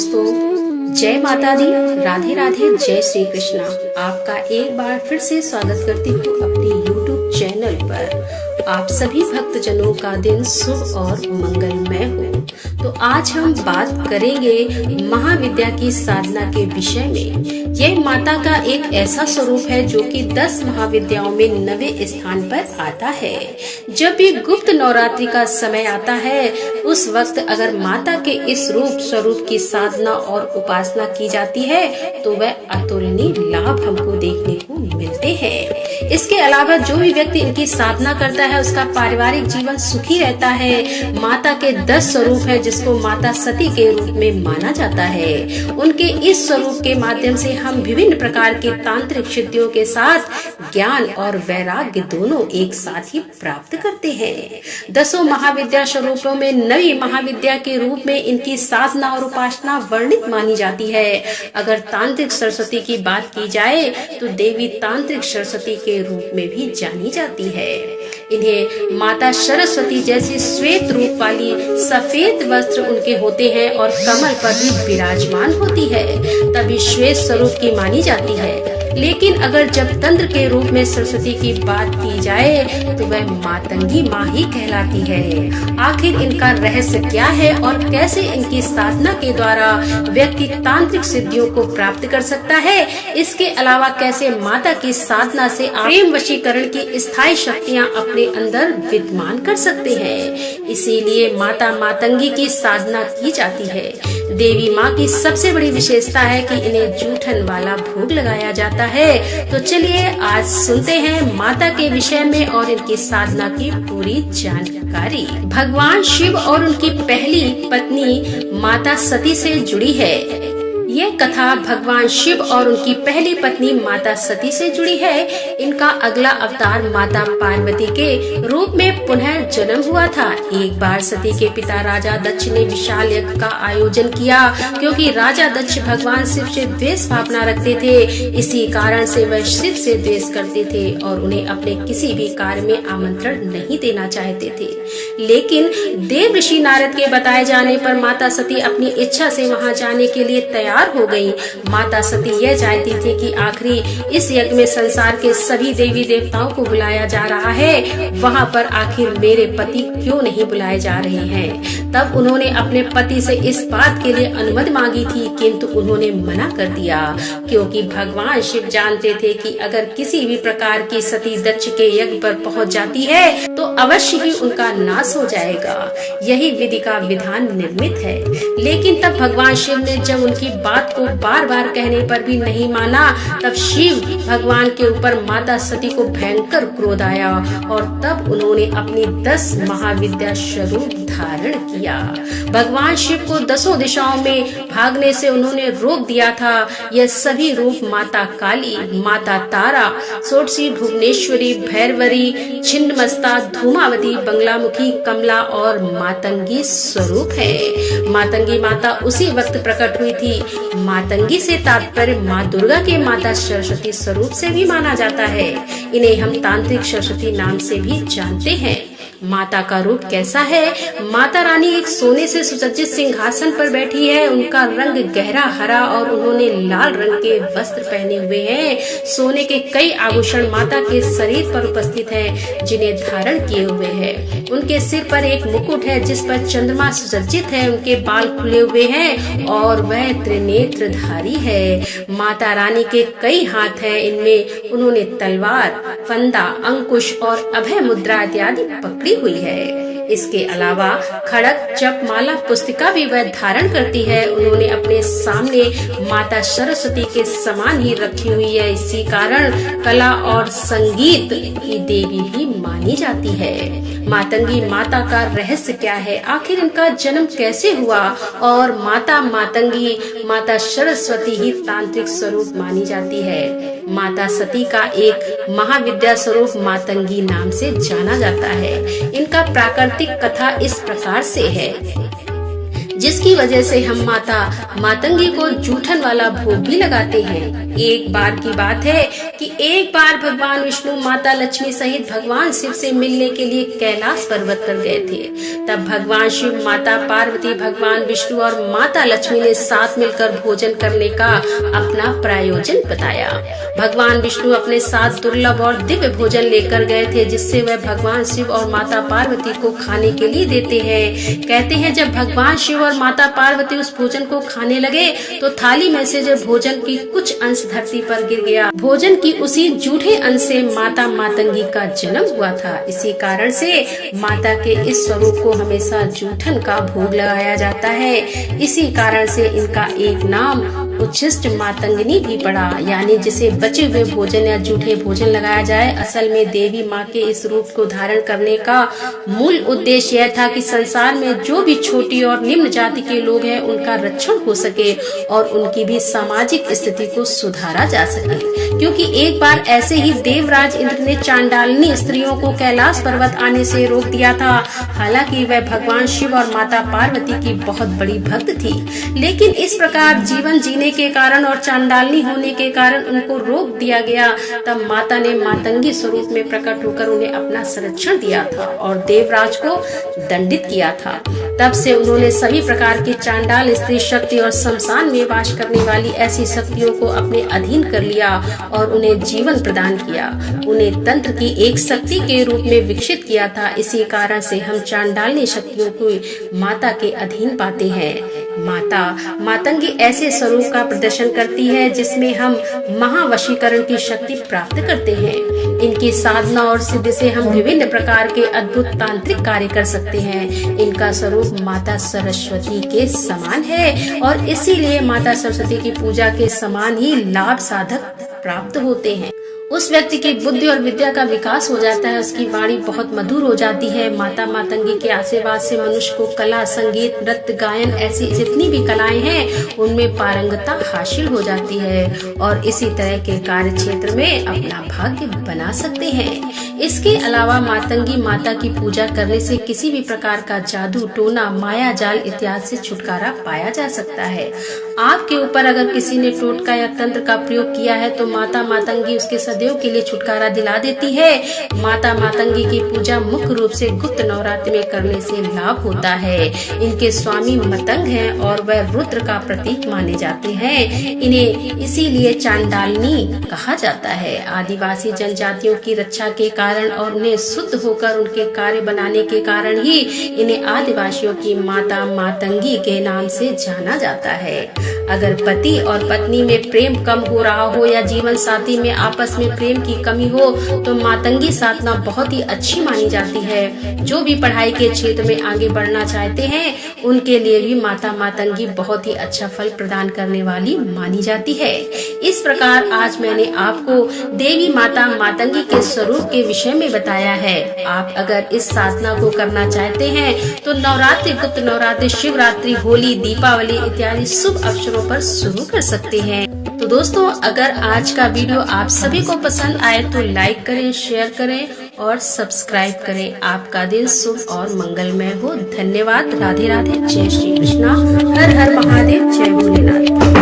दोस्तों, जय माता दी, राधे राधे, जय श्री कृष्णा। आपका एक बार फिर से स्वागत करती हूँ अपने YouTube चैनल पर। आप सभी भक्तजनों का दिन शुभ और मंगलमय हो। तो आज हम बात करेंगे महाविद्या की साधना के विषय में। यह माता का एक ऐसा स्वरूप है जो कि 10 महाविद्याओं में 9वें स्थान पर आता है। जब भी गुप्त नवरात्रि का समय आता है, उस वक्त अगर माता के इस रूप स्वरूप की साधना और उपासना की जाती है तो वह अतुलनीय लाभ हमको देखने को मिलते हैं। इसके अलावा जो भी व्यक्ति इनकी साधना करता है उसका पारिवारिक जीवन सुखी रहता है। माता के 10 स्वरूप है जिसको माता सती के रूप में माना जाता है। उनके इस स्वरूप के माध्यम से हम विभिन्न प्रकार के तांत्रिक सिद्धियों के साथ ज्ञान और वैराग्य दोनों एक साथ ही प्राप्त करते हैं। 10 महाविद्या स्वरूपों में 9वीं महाविद्या के रूप में इनकी साधना और उपासना वर्णित मानी जाती है। अगर तांत्रिक सरस्वती की बात की जाए तो देवी तांत्रिक सरस्वती के रूप में भी जानी जाती है। इन्हें माता सरस्वती जैसी श्वेत रूप वाली सफेद वस्त्र उनके होते हैं और कमल पर भी विराजमान होती है, तभी श्वेत स्वरूप की मानी जाती है। लेकिन अगर जब तंत्र के रूप में सरस्वती की बात की जाए तो वह मातंगी माँ ही कहलाती है। आखिर इनका रहस्य क्या है और कैसे इनकी साधना के द्वारा व्यक्ति तांत्रिक सिद्धियों को प्राप्त कर सकता है, इसके अलावा कैसे माता की साधना से प्रेम वशीकरण की स्थायी शक्तियाँ अपने अंदर विद्यमान कर सकते हैं, इसीलिए माता मातंगी की साधना की जाती है। देवी माँ की सबसे बड़ी विशेषता है कि इन्हें जूठन वाला भोग लगाया जाता है। तो चलिए आज सुनते हैं माता के विषय में और इनकी साधना की पूरी जानकारी। भगवान शिव और उनकी पहली पत्नी माता सती से जुड़ी है। ये कथा भगवान शिव और उनकी पहली पत्नी माता सती से जुड़ी है। इनका अगला अवतार माता पार्वती के रूप में पुनः जन्म हुआ था। एक बार सती के पिता राजा दक्ष ने विशाल यज्ञ का आयोजन किया, क्योंकि राजा दक्ष भगवान शिव से द्वेष भावना रखते थे। इसी कारण से वह शिव से द्वेष करते थे और उन्हें अपने किसी भी कार्य में आमंत्रण नहीं देना चाहते थे। लेकिन देव ऋषि नारद के बताए जाने पर माता सती अपनी इच्छा से वहां जाने के लिए तैयार हो गई। माता सती यह चाहती थी कि आखिरी इस यज्ञ में संसार के सभी देवी देवताओं को बुलाया जा रहा है, वहां पर आखिर मेरे पति क्यों नहीं बुलाए जा रहे हैं। तब उन्होंने अपने पति से इस बात के लिए अनुमति मांगी थी, किंतु उन्होंने मना कर दिया, क्योंकि भगवान शिव जानते थे कि अगर किसी भी प्रकार की सती दक्ष के यज्ञ पर पहुंच जाती है तो अवश्य ही उनका नाश हो जाएगा। यही विधि का विधान निर्मित है। लेकिन तब भगवान शिव ने जब उनकी बात को बार बार कहने पर भी नहीं माना, तब शिव भगवान के ऊपर माता सती को भयंकर क्रोध आया और तब उन्होंने अपनी 10 महाविद्या स्वरूप धारण किया। भगवान शिव को 10 दिशाओं में भागने से उन्होंने रोक दिया था। यह सभी रूप माता काली, माता तारा, षोडशी भुवनेश्वरी, भैरवरी, छिन्नमस्ता, धूमावती, बंगलामुखी, कमला और मातंगी स्वरूप है। मातंगी माता उसी वक्त प्रकट हुई थी। मातंगी से तात्पर्य माँ दुर्गा के माता सरस्वती स्वरूप से भी माना जाता है। इन्हें हम तांत्रिक सरस्वती नाम से भी जानते हैं। माता का रूप कैसा है? माता रानी एक सोने से सुसज्जित सिंहासन पर बैठी है। उनका रंग गहरा हरा और उन्होंने लाल रंग के वस्त्र पहने हुए हैं। सोने के कई आभूषण माता के शरीर पर उपस्थित हैं, जिन्हें धारण किए हुए हैं। उनके सिर पर एक मुकुट है जिस पर चंद्रमा सुसज्जित है। उनके बाल खुले हुए हैं और वह त्रिनेत्रधारी है। माता रानी के कई हाथ हैं, इनमें उन्होंने तलवार, फंदा, अंकुश और अभय मुद्रा इत्यादि पकड़ी हुई है। इसके अलावा खड़ग, जप माला, पुस्तिका भी वह धारण करती है। उन्होंने अपने सामने माता सरस्वती के समान ही रखी हुई है। इसी कारण कला और संगीत की देवी भी मानी जाती है। मातंगी माता का रहस्य क्या है? आखिर इनका जन्म कैसे हुआ? और माता मातंगी माता सरस्वती ही तांत्रिक स्वरूप मानी जाती है। माता सती का एक महाविद्या स्वरूप मातंगी नाम से जाना जाता है। इनका प्राकृतिक कथा इस प्रकार से है, जिसकी वजह से हम माता मातंगी को जूठन वाला भोग भी लगाते हैं। एक बार की बात है कि एक बार भगवान विष्णु माता लक्ष्मी सहित भगवान शिव से मिलने के लिए कैलाश पर्वत पर गए थे। तब भगवान शिव, माता पार्वती, भगवान विष्णु और माता लक्ष्मी ने साथ मिलकर भोजन करने का अपना प्रायोजन बताया। भगवान विष्णु अपने साथ दुर्लभ और दिव्य भोजन लेकर गए थे, जिससे वह भगवान शिव और माता पार्वती को खाने के लिए देते हैं। कहते हैं जब भगवान शिव और माता पार्वती उस भोजन को खाने लगे तो थाली में से जब भोजन की कुछ अंश धरती पर गिर गया। भोजन की उसी जूठे अंश से माता मातंगी का जन्म हुआ था। इसी कारण से माता के इस स्वरूप को हमेशा जूठन का भोग लगाया जाता है। इसी कारण से इनका एक नाम उच्छिष्ट मातंगिनी भी पड़ा, यानी जिसे बचे हुए भोजन या जूठे भोजन लगाया जाए। असल में देवी माँ के इस रूप को धारण करने का मूल उद्देश्य यह था कि संसार में जो भी छोटी और निम्न जाति के लोग हैं उनका रक्षण हो सके और उनकी भी सामाजिक स्थिति को सुधारा जा सके। क्योंकि एक बार ऐसे ही देवराज इंद्र ने चांडालनी स्त्रियों को कैलाश पर्वत आने से रोक दिया था। हालांकि वह भगवान शिव और माता पार्वती की बहुत बड़ी भक्त थी, लेकिन इस प्रकार जीवन जीने के कारण और चांडालनी होने के कारण उनको रोक दिया गया। तब माता ने मातंगी स्वरूप में प्रकट होकर उन्हें अपना संरक्षण दिया था और देवराज को दंडित किया था। तब से उन्होंने सभी प्रकार की चांडाल स्त्री शक्ति और शमशान में वास करने वाली ऐसी शक्तियों को अपने अधीन कर लिया और उन्हें जीवन प्रदान किया। उन्हें तंत्र की एक शक्ति के रूप में विकसित किया था। इसी कारण से हम चांडालनी शक्तियों को माता के अधीन पाते हैं। माता मातंगी ऐसे स्वरूप का प्रदर्शन करती है जिसमें हम महावशीकरण की शक्ति प्राप्त करते हैं। इनकी साधना और सिद्धि से हम विभिन्न प्रकार के अद्भुत तांत्रिक कार्य कर सकते हैं। इनका स्वरूप माता सरस्वती के समान है और इसीलिए माता सरस्वती की पूजा के समान ही लाभ साधक प्राप्त होते हैं। उस व्यक्ति की बुद्धि और विद्या का विकास हो जाता है, उसकी वाणी बहुत मधुर हो जाती है। माता मातंगी के आशीर्वाद से मनुष्य को कला, संगीत, नृत्य, गायन ऐसी जितनी भी कलाएं हैं उनमें पारंगतता हासिल हो जाती है और इसी तरह के कार्य क्षेत्र में अपना भाग्य बना सकते हैं। इसके अलावा मातंगी माता की पूजा करने से किसी भी प्रकार का जादू, टोना, माया जाल इत्यादि से छुटकारा पाया जा सकता है। आपके ऊपर अगर किसी ने टोटका या तंत्र का प्रयोग किया है तो माता मातंगी उसके सदैव के लिए छुटकारा दिला देती है। माता मातंगी की पूजा मुख्य रूप से गुप्त नवरात्रि में करने से लाभ होता है। इनके स्वामी मतंग हैं और वह रुद्र का प्रतीक माने जाते हैं। इन्हें इसीलिए चांडालनी कहा जाता है। आदिवासी जनजातियों की रक्षा के कारण और उन्हें शुद्ध होकर उनके कार्य बनाने के कारण ही इन्हें आदिवासियों की माता मातंगी के नाम से जाना जाता है। अगर पति और पत्नी में प्रेम कम हो रहा हो या जीवन साथी में आपस में प्रेम की कमी हो तो मातंगी साधना बहुत ही अच्छी मानी जाती है। जो भी पढ़ाई के क्षेत्र में आगे बढ़ना चाहते हैं उनके लिए भी माता मातंगी बहुत ही अच्छा फल प्रदान करने वाली मानी जाती है। इस प्रकार आज मैंने आपको देवी माता मातंगी के स्वरूप के विषय में बताया है। आप अगर इस साधना को करना चाहते हैं तो नवरात्रि, गुप्त नवरात्रि, शिवरात्रि, होली, दीपावली इत्यादि शुभ अवसरों पर शुरू कर सकते हैं। तो दोस्तों, अगर आज का वीडियो आप सभी को पसंद आए तो लाइक करें, शेयर करें और सब्सक्राइब करें। आपका दिन शुभ और मंगलमय हो। धन्यवाद। राधे राधे। जय श्री कृष्णा। हर हर महादेव। जय भोलेनाथ।